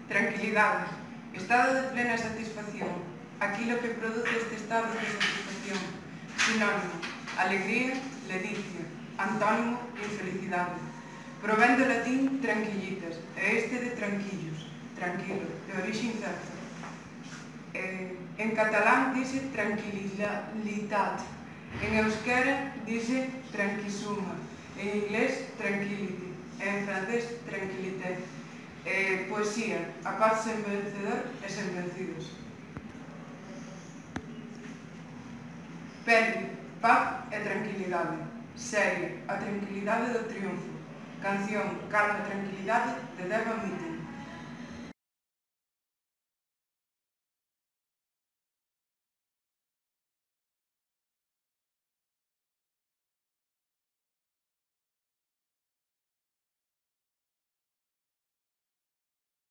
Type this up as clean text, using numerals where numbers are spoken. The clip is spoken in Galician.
Tranquilidade, estado de plena satisfacción, aquilo que produce este estado de satisfacción. Sinónimo, alegría, ledicia, antónimo, infelicidade. Provén do latín tranquillitas, e este de tranquillos, tranquilo, de orixe incerta. En catalán dice tranquilitat, en euskera dice tranquisuma, en inglés tranquility, en francés tranquilité. Poesía, a paz sen vencedor e sen vencidos. Peli, paz e tranquilidade. Serie, a tranquilidade do triunfo. Canción, calma e tranquilidade de Deva Mite.